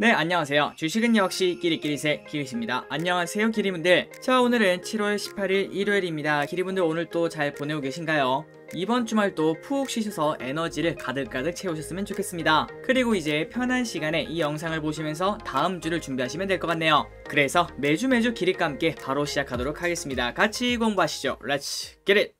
네, 안녕하세요. 주식은 역시 끼리끼리새 기리십니다. 안녕하세요, 기리분들. 자, 오늘은 7월 18일 일요일입니다. 기리분들 오늘 또 잘 보내고 계신가요? 이번 주말도 푹 쉬셔서 에너지를 가득가득 채우셨으면 좋겠습니다. 그리고 이제 편한 시간에 이 영상을 보시면서 다음 주를 준비하시면 될 것 같네요. 그래서 매주 기리과 함께 바로 시작하도록 하겠습니다. 같이 공부하시죠. Let's get it!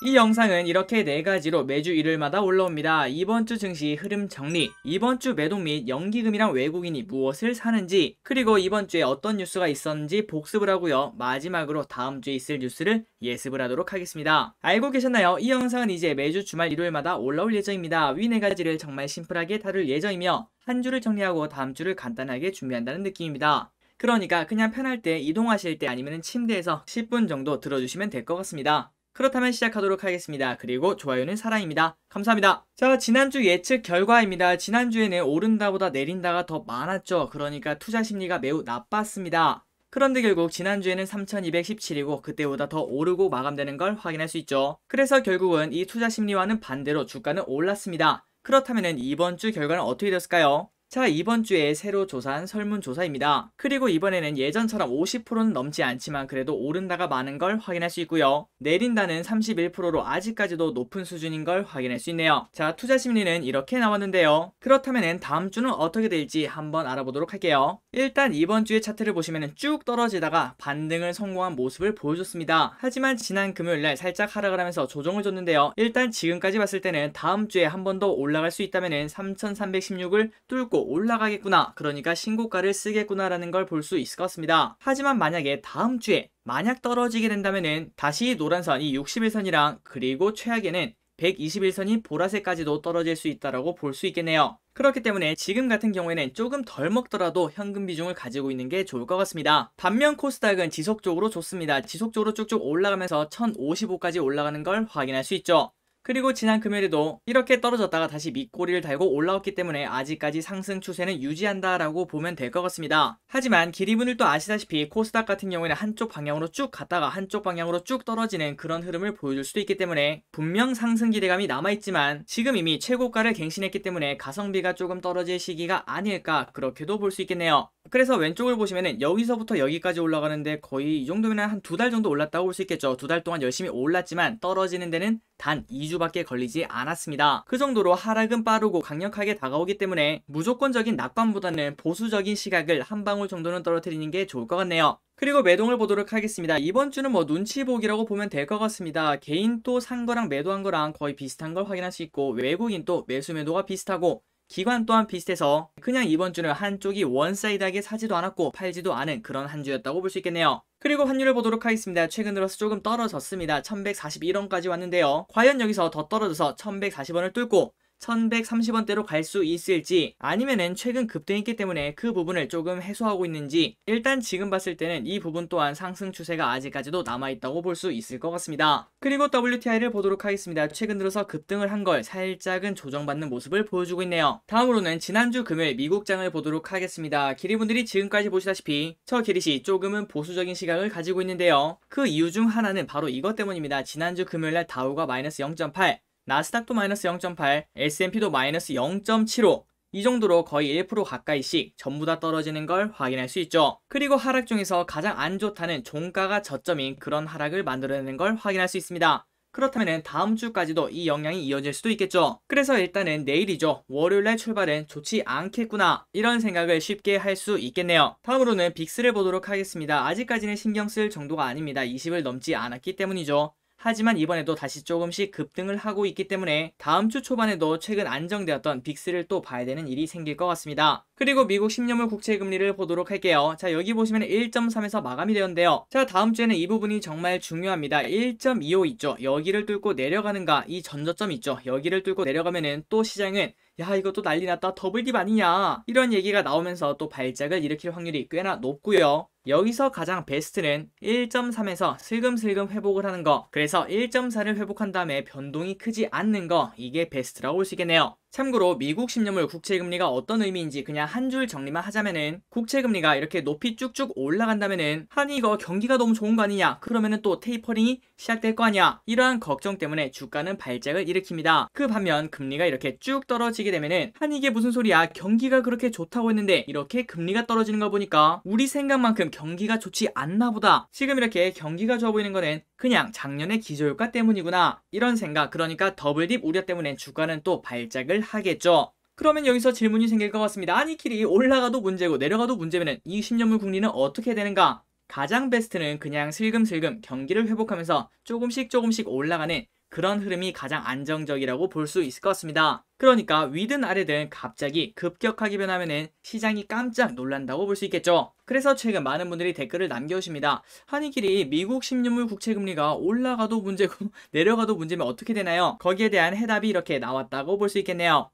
이 영상은 이렇게 4가지로 매주 일요일마다 올라옵니다. 이번 주 증시 흐름 정리, 이번 주 매도 및 연기금이랑 외국인이 무엇을 사는지, 그리고 이번 주에 어떤 뉴스가 있었는지 복습을 하고요. 마지막으로 다음 주에 있을 뉴스를 예습을 하도록 하겠습니다. 알고 계셨나요? 이 영상은 이제 매주 주말 일요일마다 올라올 예정입니다. 위 4가지를 정말 심플하게 다룰 예정이며 한 주를 정리하고 다음 주를 간단하게 준비한다는 느낌입니다. 그러니까 그냥 편할 때, 이동하실 때 아니면 침대에서 10분 정도 들어주시면 될 것 같습니다. 그렇다면 시작하도록 하겠습니다. 그리고 좋아요는 사랑입니다. 감사합니다. 자, 지난주 예측 결과입니다. 지난주에는 오른다보다 내린다가 더 많았죠. 그러니까 투자 심리가 매우 나빴습니다. 그런데 결국 지난주에는 3217이고 그때보다 더 오르고 마감되는 걸 확인할 수 있죠. 그래서 결국은 이 투자 심리와는 반대로 주가는 올랐습니다. 그렇다면 이번 주 결과는 어떻게 됐을까요? 자, 이번 주에 새로 조사한 설문조사입니다. 그리고 이번에는 예전처럼 50%는 넘지 않지만 그래도 오른다가 많은 걸 확인할 수 있고요. 내린다는 31%로 아직까지도 높은 수준인 걸 확인할 수 있네요. 자, 투자 심리는 이렇게 나왔는데요. 그렇다면 다음 주는 어떻게 될지 한번 알아보도록 할게요. 일단 이번 주의 차트를 보시면 쭉 떨어지다가 반등을 성공한 모습을 보여줬습니다. 하지만 지난 금요일날 살짝 하락을 하면서 조정을 줬는데요. 일단 지금까지 봤을 때는 다음 주에 한 번 더 올라갈 수 있다면 3316을 뚫고 올라가겠구나, 그러니까 신고가를 쓰겠구나 라는 걸 볼 수 있을 것 같습니다. 하지만 만약에 다음 주에 만약 떨어지게 된다면은 다시 노란선 이 61선이랑 그리고 최악에는 121선이 보라색까지도 떨어질 수 있다라고 볼 수 있겠네요. 그렇기 때문에 지금 같은 경우에는 조금 덜 먹더라도 현금 비중을 가지고 있는 게 좋을 것 같습니다. 반면 코스닥은 지속적으로 좋습니다. 지속적으로 쭉쭉 올라가면서 1055까지 올라가는 걸 확인할 수 있죠. 그리고 지난 금요일에도 이렇게 떨어졌다가 다시 밑꼬리를 달고 올라왔기 때문에 아직까지 상승 추세는 유지한다라고 보면 될 것 같습니다. 하지만 기리분들도 아시다시피 코스닥 같은 경우에는 한쪽 방향으로 쭉 갔다가 한쪽 방향으로 쭉 떨어지는 그런 흐름을 보여줄 수도 있기 때문에 분명 상승 기대감이 남아있지만 지금 이미 최고가를 갱신했기 때문에 가성비가 조금 떨어질 시기가 아닐까, 그렇게도 볼 수 있겠네요. 그래서 왼쪽을 보시면은 여기서부터 여기까지 올라가는데 거의 이 정도면 한 2달 정도 올랐다고 볼 수 있겠죠. 2달 동안 열심히 올랐지만 떨어지는 데는 단 2주밖에 걸리지 않았습니다. 그 정도로 하락은 빠르고 강력하게 다가오기 때문에 무조건적인 낙관보다는 보수적인 시각을 한 방울 정도는 떨어뜨리는 게 좋을 것 같네요. 그리고 매동을 보도록 하겠습니다. 이번 주는 눈치 보기라고 보면 될 것 같습니다. 개인 또 산 거랑 매도한 거랑 거의 비슷한 걸 확인할 수 있고, 외국인 또 매수 매도가 비슷하고, 기관 또한 비슷해서 그냥 이번 주는 한쪽이 원사이드하게 사지도 않았고 팔지도 않은 그런 한 주였다고 볼 수 있겠네요. 그리고 환율을 보도록 하겠습니다. 최근 들어서 조금 떨어졌습니다. 1141원까지 왔는데요. 과연 여기서 더 떨어져서 1140원을 뚫고 1130원대로 갈 수 있을지, 아니면은 최근 급등했기 때문에 그 부분을 조금 해소하고 있는지, 일단 지금 봤을 때는 이 부분 또한 상승 추세가 아직까지도 남아있다고 볼 수 있을 것 같습니다. 그리고 WTI를 보도록 하겠습니다. 최근 들어서 급등을 한 걸 살짝은 조정받는 모습을 보여주고 있네요. 다음으로는 지난주 금요일 미국장을 보도록 하겠습니다. 기리분들이 지금까지 보시다시피 저 기릿이 조금은 보수적인 시각을 가지고 있는데요. 그 이유 중 하나는 바로 이것 때문입니다. 지난주 금요일날 다우가 마이너스 0.8, 나스닥도 마이너스 0.8, S&P도 마이너스 0.75, 이 정도로 거의 1% 가까이씩 전부 다 떨어지는 걸 확인할 수 있죠. 그리고 하락 중에서 가장 안 좋다는 종가가 저점인 그런 하락을 만들어내는 걸 확인할 수 있습니다. 그렇다면 다음 주까지도 이 영향이 이어질 수도 있겠죠. 그래서 일단은 내일이죠. 월요일날 출발은 좋지 않겠구나, 이런 생각을 쉽게 할 수 있겠네요. 다음으로는 빅스를 보도록 하겠습니다. 아직까지는 신경 쓸 정도가 아닙니다. 20을 넘지 않았기 때문이죠. 하지만 이번에도 다시 조금씩 급등을 하고 있기 때문에 다음 주 초반에도 최근 안정되었던 빅스를 또 봐야 되는 일이 생길 것 같습니다. 그리고 미국 10년물 국채 금리를 보도록 할게요. 자, 여기 보시면 1.3에서 마감이 되었는데요. 자, 다음 주에는 이 부분이 정말 중요합니다. 1.25 있죠. 여기를 뚫고 내려가는가, 이 전저점 있죠. 여기를 뚫고 내려가면은 또 시장은 야, 이거 또 난리 났다, 더블딥 아니냐, 이런 얘기가 나오면서 또 발작을 일으킬 확률이 꽤나 높고요. 여기서 가장 베스트는 1.3에서 슬금슬금 회복을 하는 거. 그래서 1.4를 회복한 다음에 변동이 크지 않는 거, 이게 베스트라고 볼 수 있겠네요. 참고로 미국 10년물 국채금리가 어떤 의미인지 그냥 한 줄 정리만 하자면은, 국채금리가 이렇게 높이 쭉쭉 올라간다면은 아니 이거 경기가 너무 좋은 거 아니냐, 그러면은 또 테이퍼링이 시작될 거 아니야, 이러한 걱정 때문에 주가는 발작을 일으킵니다. 그 반면 금리가 이렇게 쭉 떨어지게 되면은 아니 이게 무슨 소리야, 경기가 그렇게 좋다고 했는데 이렇게 금리가 떨어지는 거 보니까 우리 생각만큼 경기가 좋지 않나 보다, 지금 이렇게 경기가 좋아 보이는 거는 그냥 작년의 기저효과 때문이구나, 이런 생각, 그러니까 더블딥 우려 때문에 주가는 또 발작을 하겠죠. 그러면 여기서 질문이 생길 것 같습니다. 아니 길이 올라가도 문제고 내려가도 문제면은 이 10년물 국리는 어떻게 되는가? 가장 베스트는 그냥 슬금슬금 경기를 회복하면서 조금씩 올라가는 그런 흐름이 가장 안정적이라고 볼 수 있을 것 같습니다. 그러니까 위든 아래든 갑자기 급격하게 변하면은 시장이 깜짝 놀란다고 볼 수 있겠죠. 그래서 최근 많은 분들이 댓글을 남겨주십니다. 아니 길이 미국 10년물 국채금리가 올라가도 문제고 내려가도 문제면 어떻게 되나요? 거기에 대한 해답이 이렇게 나왔다고 볼 수 있겠네요.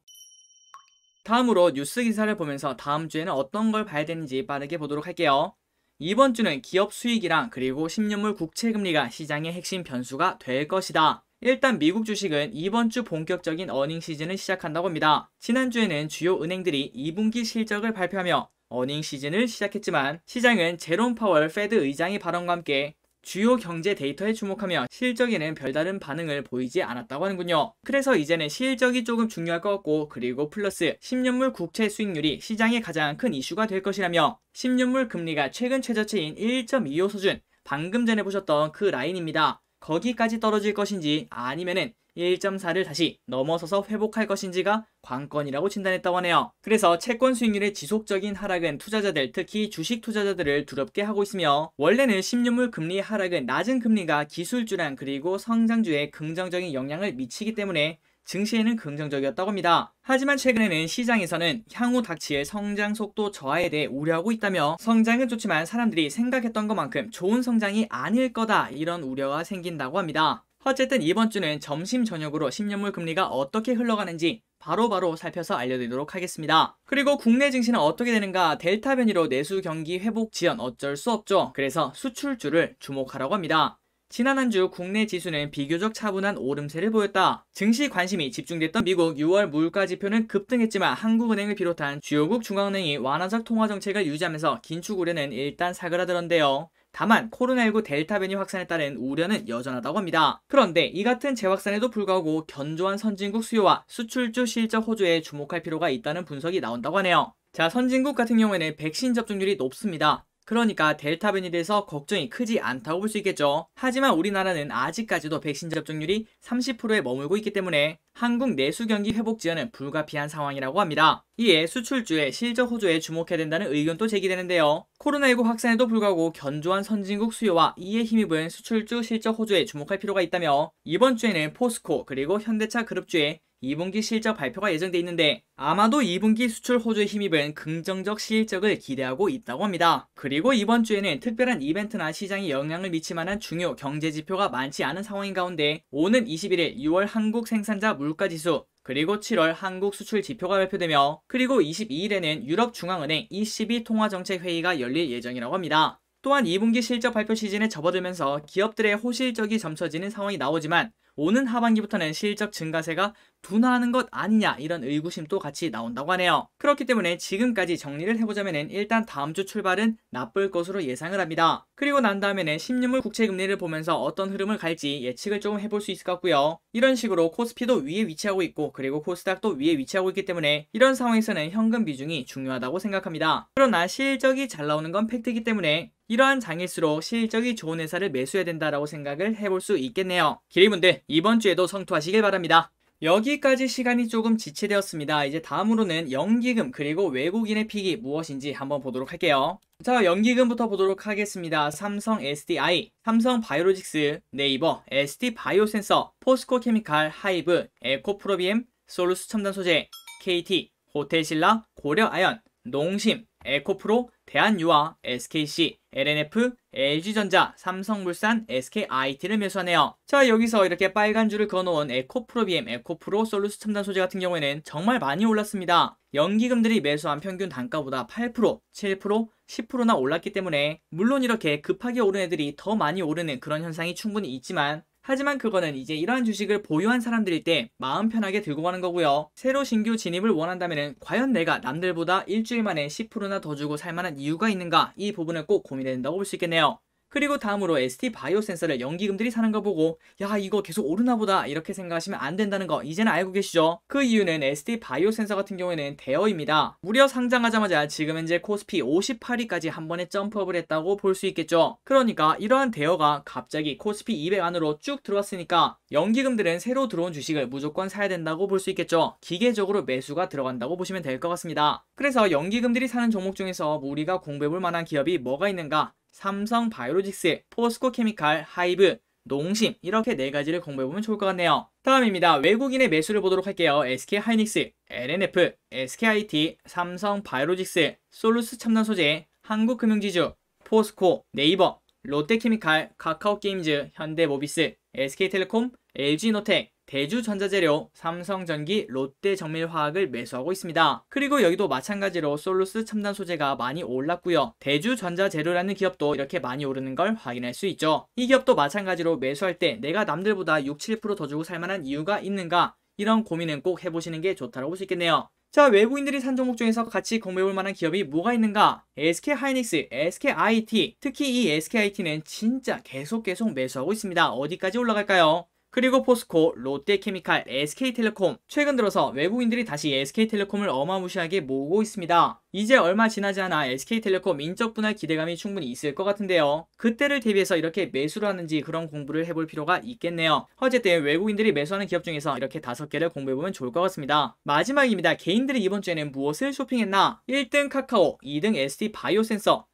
다음으로 뉴스 기사를 보면서 다음 주에는 어떤 걸 봐야 되는지 빠르게 보도록 할게요. 이번 주는 기업 수익이랑 그리고 10년물 국채금리가 시장의 핵심 변수가 될 것이다. 일단 미국 주식은 이번 주 본격적인 어닝 시즌을 시작한다고 합니다. 지난주에는 주요 은행들이 2분기 실적을 발표하며 어닝 시즌을 시작했지만 시장은 제롬 파월 페드 의장의 발언과 함께 주요 경제 데이터에 주목하며 실적에는 별다른 반응을 보이지 않았다고 하는군요. 그래서 이제는 실적이 조금 중요할 것 같고, 그리고 플러스 10년물 국채 수익률이 시장의 가장 큰 이슈가 될 것이라며 10년물 금리가 최근 최저치인 1.25 수준, 방금 전에 보셨던 그 라인입니다. 거기까지 떨어질 것인지 아니면은 1.4를 다시 넘어서서 회복할 것인지가 관건이라고 진단했다고 하네요. 그래서 채권 수익률의 지속적인 하락은 투자자들, 특히 주식 투자자들을 두렵게 하고 있으며, 원래는 10년물 금리 하락은 낮은 금리가 기술주랑 그리고 성장주에 긍정적인 영향을 미치기 때문에 증시에는 긍정적이었다고 합니다. 하지만 최근에는 시장에서는 향후 닥칠 성장 속도 저하에 대해 우려하고 있다며, 성장은 좋지만 사람들이 생각했던 것만큼 좋은 성장이 아닐 거다, 이런 우려가 생긴다고 합니다. 어쨌든 이번 주는 점심 저녁으로 10년물 금리가 어떻게 흘러가는지 바로바로 살펴서 알려드리도록 하겠습니다. 그리고 국내 증시는 어떻게 되는가? 델타 변이로 내수 경기 회복 지연 어쩔 수 없죠. 그래서 수출주를 주목하라고 합니다. 지난 한 주 국내 지수는 비교적 차분한 오름세를 보였다. 증시 관심이 집중됐던 미국 6월 물가 지표는 급등했지만 한국은행을 비롯한 주요국 중앙은행이 완화적 통화 정책을 유지하면서 긴축 우려는 일단 사그라들었는데요. 다만 코로나19 델타 변이 확산에 따른 우려는 여전하다고 합니다. 그런데 이 같은 재확산에도 불구하고 견조한 선진국 수요와 수출주 실적 호조에 주목할 필요가 있다는 분석이 나온다고 하네요. 자, 선진국 같은 경우에는 백신 접종률이 높습니다. 그러니까 델타 변이에 대해서 걱정이 크지 않다고 볼 수 있겠죠. 하지만 우리나라는 아직까지도 백신 접종률이 30%에 머물고 있기 때문에 한국 내수 경기 회복 지연은 불가피한 상황이라고 합니다. 이에 수출주의 실적 호조에 주목해야 된다는 의견도 제기되는데요. 코로나19 확산에도 불구하고 견조한 선진국 수요와 이에 힘입은 수출주 실적 호조에 주목할 필요가 있다며, 이번 주에는 포스코 그리고 현대차 그룹주의 2분기 실적 발표가 예정돼 있는데 아마도 2분기 수출 호조에 힘입은 긍정적 실적을 기대하고 있다고 합니다. 그리고 이번 주에는 특별한 이벤트나 시장에 영향을 미칠 만한 중요 경제 지표가 많지 않은 상황인 가운데 오는 21일 6월 한국 생산자 물가지수, 그리고 7월 한국 수출 지표가 발표되며, 그리고 22일에는 유럽중앙은행 ECB 통화정책회의가 열릴 예정이라고 합니다. 또한 2분기 실적 발표 시즌에 접어들면서 기업들의 호실적이 점쳐지는 상황이 나오지만 오는 하반기부터는 실적 증가세가 둔화하는 것 아니냐, 이런 의구심도 같이 나온다고 하네요. 그렇기 때문에 지금까지 정리를 해보자면 일단 다음 주 출발은 나쁠 것으로 예상을 합니다. 그리고 난 다음에는 10년물 국채금리를 보면서 어떤 흐름을 갈지 예측을 조금 해볼 수 있을 것 같고요. 이런 식으로 코스피도 위에 위치하고 있고 그리고 코스닥도 위에 위치하고 있기 때문에 이런 상황에서는 현금 비중이 중요하다고 생각합니다. 그러나 실적이 잘 나오는 건 팩트이기 때문에 이러한 장일수록 실적이 좋은 회사를 매수해야 된다라고 생각을 해볼 수 있겠네요. 기리분들 이번 주에도 성투하시길 바랍니다. 여기까지 시간이 조금 지체되었습니다. 이제 다음으로는 연기금 그리고 외국인의 픽이 무엇인지 한번 보도록 할게요. 자, 연기금부터 보도록 하겠습니다. 삼성 SDI, 삼성 바이오로직스, 네이버, ST 바이오센서, 포스코 케미칼, 하이브, 에코프로비엠, 솔루스 첨단 소재, KT, 호텔신라, 고려아연, 농심, 에코프로, 대한유화, SKC, LNF, LG전자, 삼성물산, SKIT를 매수하네요. 자, 여기서 이렇게 빨간 줄을 그어놓은 에코프로 BM, 에코프로 솔루스 첨단 소재 같은 경우에는 정말 많이 올랐습니다. 연기금들이 매수한 평균 단가보다 8%, 7%, 10%나 올랐기 때문에 물론 이렇게 급하게 오른 애들이 더 많이 오르는 그런 현상이 충분히 있지만 하지만 그거는 이제 이러한 주식을 보유한 사람들일 때 마음 편하게 들고 가는 거고요. 새로 신규 진입을 원한다면 과연 내가 남들보다 일주일 만에 10%나 더 주고 살만한 이유가 있는가, 이 부분을 꼭 고민해야 된다고 볼 수 있겠네요. 그리고 다음으로 ST바이오센서를 연기금들이 사는 거 보고 야, 이거 계속 오르나 보다 이렇게 생각하시면 안 된다는 거 이제는 알고 계시죠? 그 이유는 ST바이오센서 같은 경우에는 대여입니다. 무려 상장하자마자 지금 현재 코스피 58위까지 한 번에 점프업을 했다고 볼 수 있겠죠. 그러니까 이러한 대여가 갑자기 코스피 200 안으로 쭉 들어왔으니까 연기금들은 새로 들어온 주식을 무조건 사야 된다고 볼 수 있겠죠. 기계적으로 매수가 들어간다고 보시면 될 것 같습니다. 그래서 연기금들이 사는 종목 중에서 우리가 공부해볼 만한 기업이 뭐가 있는가? 삼성 바이오로직스, 포스코 케미칼, 하이브, 농심 이렇게 4가지를 공부해보면 좋을 것 같네요. 다음입니다. 외국인의 매수를 보도록 할게요. SK하이닉스, LNF, SKIT, 삼성 바이오로직스, 솔루스 첨단소재, 한국금융지주, 포스코, 네이버, 롯데케미칼, 카카오게임즈, 현대모비스, SK텔레콤, LG노텍, 대주전자재료, 삼성전기, 롯데정밀화학을 매수하고 있습니다. 그리고 여기도 마찬가지로 솔루스 첨단 소재가 많이 올랐고요. 대주전자재료라는 기업도 이렇게 많이 오르는 걸 확인할 수 있죠. 이 기업도 마찬가지로 매수할 때 내가 남들보다 6, 7%더 주고 살만한 이유가 있는가? 이런 고민은 꼭 해보시는 게 좋다고 볼 수 있겠네요. 자, 외국인들이 산 종목 중에서 같이 공부해볼 만한 기업이 뭐가 있는가? SK하이닉스, SKIT, 특히 이 SKIT는 진짜 계속 매수하고 있습니다. 어디까지 올라갈까요? 그리고 포스코, 롯데케미칼, SK텔레콤, 최근 들어서 외국인들이 다시 SK텔레콤을 어마무시하게 모으고 있습니다. 이제 얼마 지나지 않아 SK텔레콤 인적 분할 기대감이 충분히 있을 것 같은데요. 그때를 대비해서 이렇게 매수를 하는지 그런 공부를 해볼 필요가 있겠네요. 어쨌든 외국인들이 매수하는 기업 중에서 이렇게 5개를 공부해보면 좋을 것 같습니다. 마지막입니다. 개인들이 이번 주에는 무엇을 쇼핑했나? 1등 카카오, 2등 ST바이오센서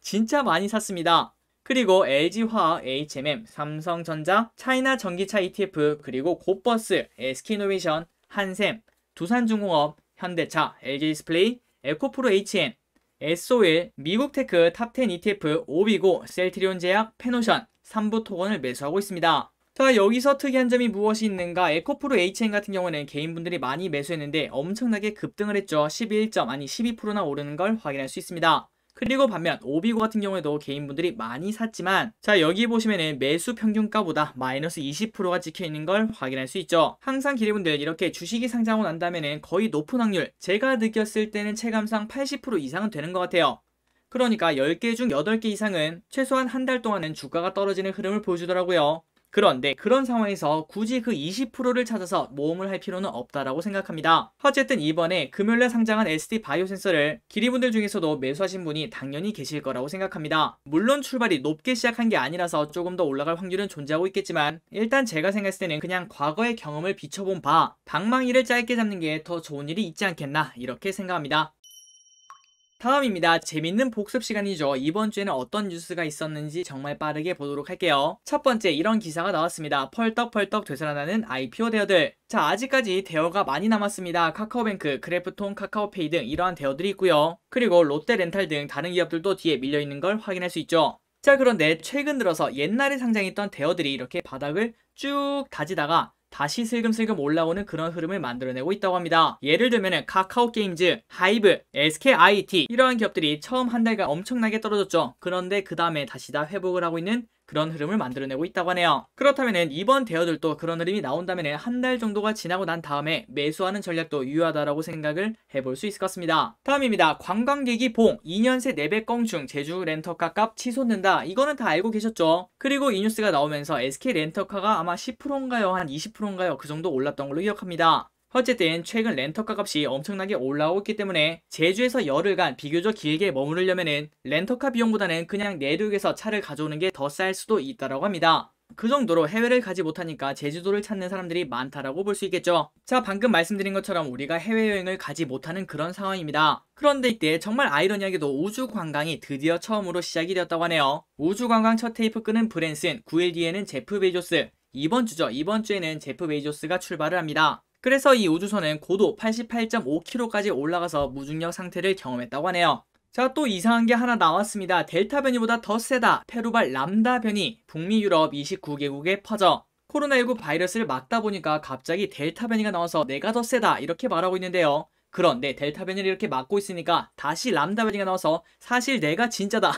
진짜 많이 샀습니다. 그리고 LG화학, HMM, 삼성전자, 차이나 전기차 ETF, 그리고 곧버스, SK이노베이션, 한샘, 두산중공업, 현대차, LG디스플레이, 에코프로 HN, S-오일, 미국테크 탑10 ETF, 오비고, 셀트리온제약, 페노션, 삼부토건을 매수하고 있습니다. 자, 여기서 특이한 점이 무엇이 있는가? 에코프로 HN 같은 경우는 개인분들이 많이 매수했는데 엄청나게 급등을 했죠. 11점 아니 12%나 오르는 걸 확인할 수 있습니다. 그리고 반면 오비고 같은 경우에도 개인분들이 많이 샀지만 자, 여기 보시면은 매수 평균가보다 마이너스 20%가 찍혀있는 걸 확인할 수 있죠. 항상 기대분들 이렇게 주식이 상장하고 난다면은 거의 높은 확률, 제가 느꼈을 때는 체감상 80% 이상은 되는 것 같아요. 그러니까 10개 중 8개 이상은 최소한 한 달 동안은 주가가 떨어지는 흐름을 보여주더라고요. 그런데 그런 상황에서 굳이 그 20%를 찾아서 모험을 할 필요는 없다라고 생각합니다. 어쨌든 이번에 금요일날 상장한 ST바이오센서를 기리분들 중에서도 매수하신 분이 당연히 계실 거라고 생각합니다. 물론 출발이 높게 시작한 게 아니라서 조금 더 올라갈 확률은 존재하고 있겠지만 일단 제가 생각했을 때는 그냥 과거의 경험을 비춰본 바 방망이를 짧게 잡는 게 더 좋은 일이 있지 않겠나 이렇게 생각합니다. 다음입니다. 재밌는 복습 시간이죠. 이번 주에는 어떤 뉴스가 있었는지 정말 빠르게 보도록 할게요. 첫 번째, 이런 기사가 나왔습니다. 펄떡펄떡 되살아나는 IPO 대여들. 자, 아직까지 대여가 많이 남았습니다. 카카오뱅크, 크래프톤, 카카오페이 등 이러한 대여들이 있고요. 그리고 롯데렌탈 등 다른 기업들도 뒤에 밀려있는 걸 확인할 수 있죠. 자, 그런데 최근 들어서 옛날에 상장했던 대여들이 이렇게 바닥을 쭉 다지다가 다시 슬금슬금 올라오는 그런 흐름을 만들어내고 있다고 합니다. 예를 들면 카카오게임즈, 하이브, SKIT 이러한 기업들이 처음 한 달간 엄청나게 떨어졌죠. 그런데 그 다음에 다시 다 회복을 하고 있는 그런 흐름을 만들어내고 있다고 하네요. 그렇다면 이번 대여들도 그런 흐름이 나온다면 한 달 정도가 지나고 난 다음에 매수하는 전략도 유효하다라고 생각을 해볼 수 있을 것 같습니다. 다음입니다. 관광객이 봉 2년 새 내백 껑충 제주 렌터카 값 치솟는다. 이거는 다 알고 계셨죠. 그리고 이 뉴스가 나오면서 SK 렌터카가 아마 10%인가요? 한 20%인가요? 그 정도 올랐던 걸로 기억합니다. 어쨌든 최근 렌터카 값이 엄청나게 올라오고 있기 때문에 제주에서 열흘간 비교적 길게 머무르려면은 렌터카 비용보다는 그냥 내륙에서 차를 가져오는 게 더 쌀 수도 있다라고 합니다. 그 정도로 해외를 가지 못하니까 제주도를 찾는 사람들이 많다라고 볼 수 있겠죠. 자, 방금 말씀드린 것처럼 우리가 해외여행을 가지 못하는 그런 상황입니다. 그런데 이때 정말 아이러니하게도 우주관광이 드디어 처음으로 시작이 되었다고 하네요. 우주관광 첫 테이프 끄는 브랜슨, 9일 뒤에는 제프 베이조스, 이번 주에는 제프 베이조스가 출발을 합니다. 그래서 이 우주선은 고도 88.5km까지 올라가서 무중력 상태를 경험했다고 하네요. 자, 또 이상한 게 하나 나왔습니다. 델타 변이보다 더 세다. 페루발 람다 변이 북미 유럽 29개국에 퍼져 코로나19 바이러스를 막다 보니까 갑자기 델타 변이가 나와서 내가 더 세다 이렇게 말하고 있는데요. 그런데 델타 변이를 이렇게 막고 있으니까 다시 람다 변이가 나와서 사실 내가 진짜다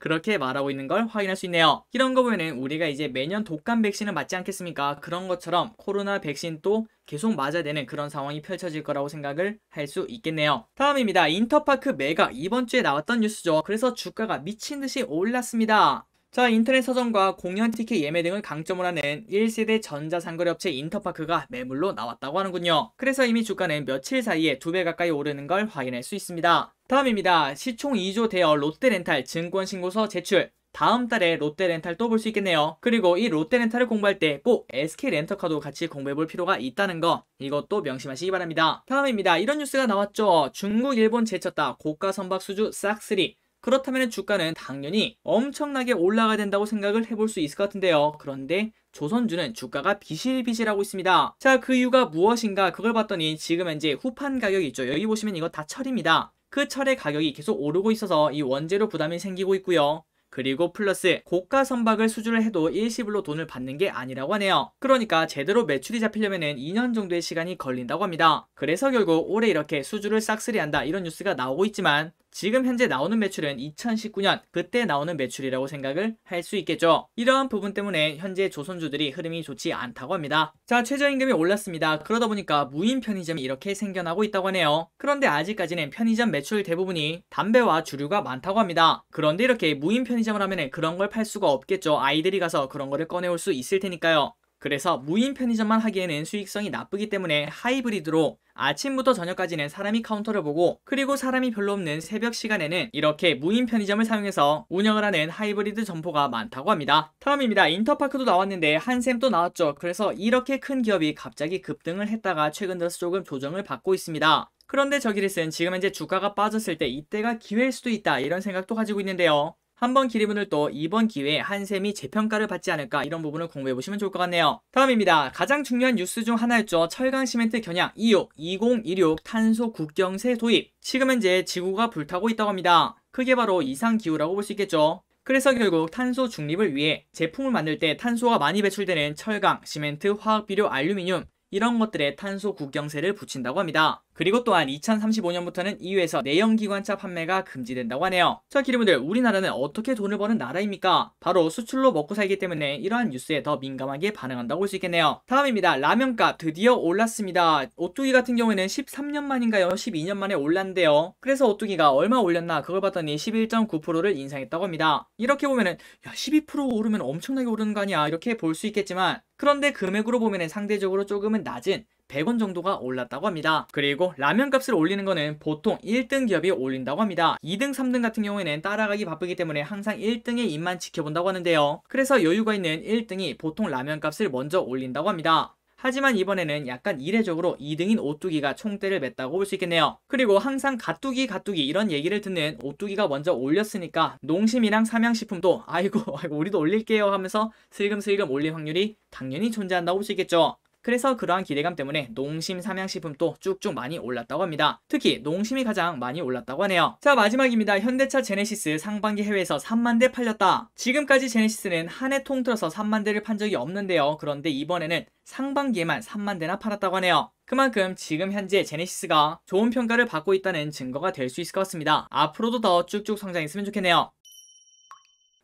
그렇게 말하고 있는 걸 확인할 수 있네요. 이런 거 보면은 우리가 이제 매년 독감 백신을 맞지 않겠습니까? 그런 것처럼 코로나 백신도 계속 맞아야 되는 그런 상황이 펼쳐질 거라고 생각을 할 수 있겠네요. 다음입니다. 인터파크 매각 이번 주에 나왔던 뉴스죠. 그래서 주가가 미친 듯이 올랐습니다. 자, 인터넷 서점과 공연 티켓 예매 등을 강점으로 하는 1세대 전자상거래 업체 인터파크가 매물로 나왔다고 하는군요. 그래서 이미 주가는 며칠 사이에 2배 가까이 오르는 걸 확인할 수 있습니다. 다음입니다. 시총 2조 대여 롯데렌탈 증권신고서 제출. 다음 달에 롯데렌탈 또 볼 수 있겠네요. 그리고 이 롯데렌탈을 공부할 때 꼭 SK렌터카도 같이 공부해 볼 필요가 있다는 거, 이것도 명심하시기 바랍니다. 다음입니다. 이런 뉴스가 나왔죠. 중국, 일본 제쳤다. 고가 선박 수주 싹쓸이. 그렇다면 주가는 당연히 엄청나게 올라가야 된다고 생각을 해볼 수 있을 것 같은데요. 그런데 조선주는 주가가 비실비실하고 있습니다. 자, 그 이유가 무엇인가 그걸 봤더니 지금 현재 후판 가격이 있죠. 여기 보시면 이거 다 철입니다. 그 철의 가격이 계속 오르고 있어서 이 원재료 부담이 생기고 있고요. 그리고 플러스 고가 선박을 수주를 해도 일시불로 돈을 받는 게 아니라고 하네요. 그러니까 제대로 매출이 잡히려면 2년 정도의 시간이 걸린다고 합니다. 그래서 결국 올해 이렇게 수주를 싹쓸이 한다 이런 뉴스가 나오고 있지만 지금 현재 나오는 매출은 2019년 그때 나오는 매출이라고 생각을 할 수 있겠죠. 이러한 부분 때문에 현재 조선주들이 흐름이 좋지 않다고 합니다. 자, 최저임금이 올랐습니다. 그러다 보니까 무인 편의점이 이렇게 생겨나고 있다고 하네요. 그런데 아직까지는 편의점 매출 대부분이 담배와 주류가 많다고 합니다. 그런데 이렇게 무인 편의점을 하면 그런 걸 팔 수가 없겠죠. 아이들이 가서 그런 거를 꺼내올 수 있을 테니까요. 그래서 무인 편의점만 하기에는 수익성이 나쁘기 때문에 하이브리드로 아침부터 저녁까지는 사람이 카운터를 보고 그리고 사람이 별로 없는 새벽 시간에는 이렇게 무인 편의점을 사용해서 운영을 하는 하이브리드 점포가 많다고 합니다. 다음입니다. 인터파크도 나왔는데 한샘도 나왔죠. 그래서 이렇게 큰 기업이 갑자기 급등을 했다가 최근 들어서 조금 조정을 받고 있습니다. 그런데 저기를쓴 지금 현재 주가가 빠졌을 때 이때가 기회일 수도 있다 이런 생각도 가지고 있는데요. 한번 기리분을 또 이번 기회에 한샘이 재평가를 받지 않을까 이런 부분을 공부해보시면 좋을 것 같네요. 다음입니다. 가장 중요한 뉴스 중 하나였죠. 철강 시멘트 겨냥 EU 2016 탄소 국경세 도입. 지금 현재 지구가 불타고 있다고 합니다. 그게 바로 이상기후라고 볼 수 있겠죠. 그래서 결국 탄소 중립을 위해 제품을 만들 때 탄소가 많이 배출되는 철강, 시멘트, 화학비료, 알루미늄 이런 것들에 탄소 국경세를 붙인다고 합니다. 그리고 또한 2035년부터는 EU에서 내연기관차 판매가 금지된다고 하네요. 자, 기리분들 우리나라는 어떻게 돈을 버는 나라입니까? 바로 수출로 먹고 살기 때문에 이러한 뉴스에 더 민감하게 반응한다고 볼 수 있겠네요. 다음입니다. 라면값 드디어 올랐습니다. 오뚜기 같은 경우에는 13년 만인가요? 12년 만에 올랐는데요. 그래서 오뚜기가 얼마 올렸나 그걸 봤더니 11.9%를 인상했다고 합니다. 이렇게 보면은 야 12% 오르면 엄청나게 오르는 거 아니야 이렇게 볼 수 있겠지만 그런데 금액으로 보면은 상대적으로 조금은 낮은 100원 정도가 올랐다고 합니다. 그리고 라면 값을 올리는 거는 보통 1등 기업이 올린다고 합니다. 2등, 3등 같은 경우에는 따라가기 바쁘기 때문에 항상 1등의 입만 지켜본다고 하는데요. 그래서 여유가 있는 1등이 보통 라면 값을 먼저 올린다고 합니다. 하지만 이번에는 약간 이례적으로 2등인 오뚜기가 총대를 맸다고 볼 수 있겠네요. 그리고 항상 가뚜기 이런 얘기를 듣는 오뚜기가 먼저 올렸으니까 농심이랑 삼양식품도 아이고 우리도 올릴게요 하면서 슬금슬금 올릴 확률이 당연히 존재한다고 볼 수 있겠죠. 그래서 그러한 기대감 때문에 농심, 삼양식품도 쭉쭉 많이 올랐다고 합니다. 특히 농심이 가장 많이 올랐다고 하네요. 자, 마지막입니다. 현대차 제네시스 상반기 해외에서 3만 대 팔렸다. 지금까지 제네시스는 한 해 통틀어서 3만 대를 판 적이 없는데요. 그런데 이번에는 상반기에만 3만 대나 팔았다고 하네요. 그만큼 지금 현재 제네시스가 좋은 평가를 받고 있다는 증거가 될 수 있을 것 같습니다. 앞으로도 더 쭉쭉 성장했으면 좋겠네요.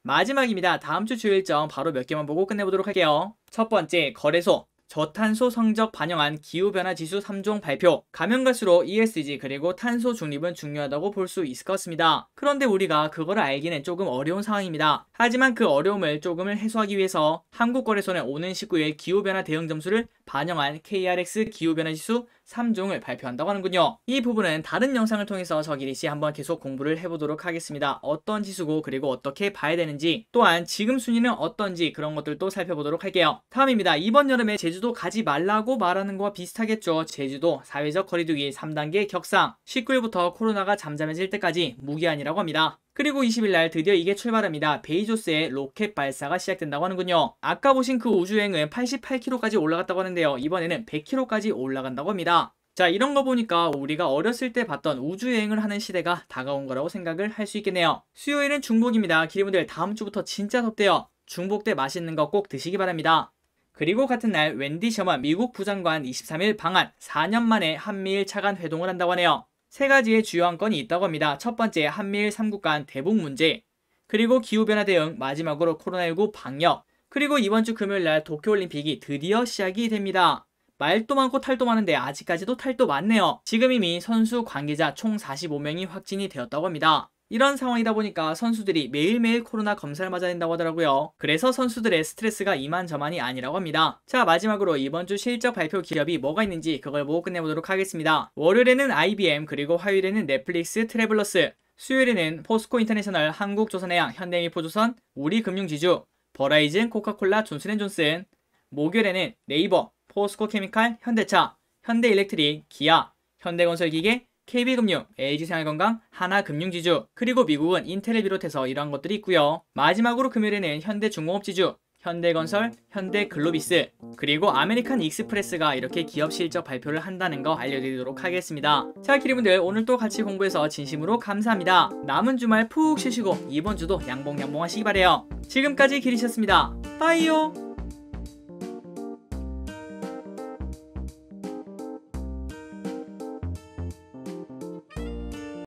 마지막입니다. 다음 주 주요 일정 바로 몇 개만 보고 끝내보도록 할게요. 첫 번째, 거래소. 저탄소 성적 반영한 기후변화 지수 3종 발표. 가면 갈수록 ESG 그리고 탄소 중립은 중요하다고 볼 수 있을 것 같습니다. 그런데 우리가 그거를 알기는 조금 어려운 상황입니다. 하지만 그 어려움을 조금을 해소하기 위해서 한국거래소는 오는 19일 기후변화 대응 점수를 반영한 KRX 기후변화 지수 3종을 발표한다고 하는군요. 이 부분은 다른 영상을 통해서 저기리씨 한번 계속 공부를 해보도록 하겠습니다. 어떤 지수고 그리고 어떻게 봐야 되는지 또한 지금 순위는 어떤지 그런 것들도 살펴보도록 할게요. 다음입니다. 이번 여름에 제주도 가지 말라고 말하는 거와 비슷하겠죠. 제주도 사회적 거리두기 3단계 격상 19일부터 코로나가 잠잠해질 때까지 무기한이라고 합니다. 그리고 20일날 드디어 이게 출발합니다. 베이조스의 로켓 발사가 시작된다고 하는군요. 아까 보신 그 우주여행은 88km까지 올라갔다고 하는데요. 이번에는 100km까지 올라간다고 합니다. 자, 이런 거 보니까 우리가 어렸을 때 봤던 우주여행을 하는 시대가 다가온 거라고 생각을 할 수 있겠네요. 수요일은 중복입니다. 기리분들 다음 주부터 진짜 덥대요. 중복 때 맛있는 거 꼭 드시기 바랍니다. 그리고 같은 날 웬디 셔먼 미국 부장관 23일 방한 4년 만에 한미일 차관 회동을 한다고 하네요. 세 가지의 주요 안건이 있다고 합니다. 첫 번째, 한미일 3국 간 대북 문제, 그리고 기후변화 대응, 마지막으로 코로나19 방역, 그리고 이번 주 금요일 날 도쿄올림픽이 드디어 시작이 됩니다. 말도 많고 탈도 많은데 아직까지도 탈도 많네요. 지금 이미 선수 관계자 총 45명이 확진이 되었다고 합니다. 이런 상황이다 보니까 선수들이 매일매일 코로나 검사를 맞아야 된다고 하더라고요. 그래서 선수들의 스트레스가 이만저만이 아니라고 합니다. 자, 마지막으로 이번 주 실적 발표 기업이 뭐가 있는지 그걸 보고 끝내보도록 하겠습니다. 월요일에는 IBM, 그리고 화요일에는 넷플릭스, 트래블러스, 수요일에는 포스코 인터내셔널, 한국조선해양, 현대미포조선, 우리금융지주, 버라이즌, 코카콜라, 존슨앤존슨, 목요일에는 네이버, 포스코케미칼, 현대차, 현대일렉트릭, 기아, 현대건설기계, KB금융, LG생활건강, 하나금융지주, 그리고 미국은 인텔을 비롯해서 이러한 것들이 있고요. 마지막으로 금요일에는 현대중공업지주, 현대건설, 현대글로비스, 그리고 아메리칸 익스프레스가 이렇게 기업 실적 발표를 한다는 거 알려드리도록 하겠습니다. 자, 기리분들 오늘 또 같이 공부해서 진심으로 감사합니다. 남은 주말 푹 쉬시고 이번 주도 양봉 하시기 바래요. 지금까지 기리셨습니다. 빠이요.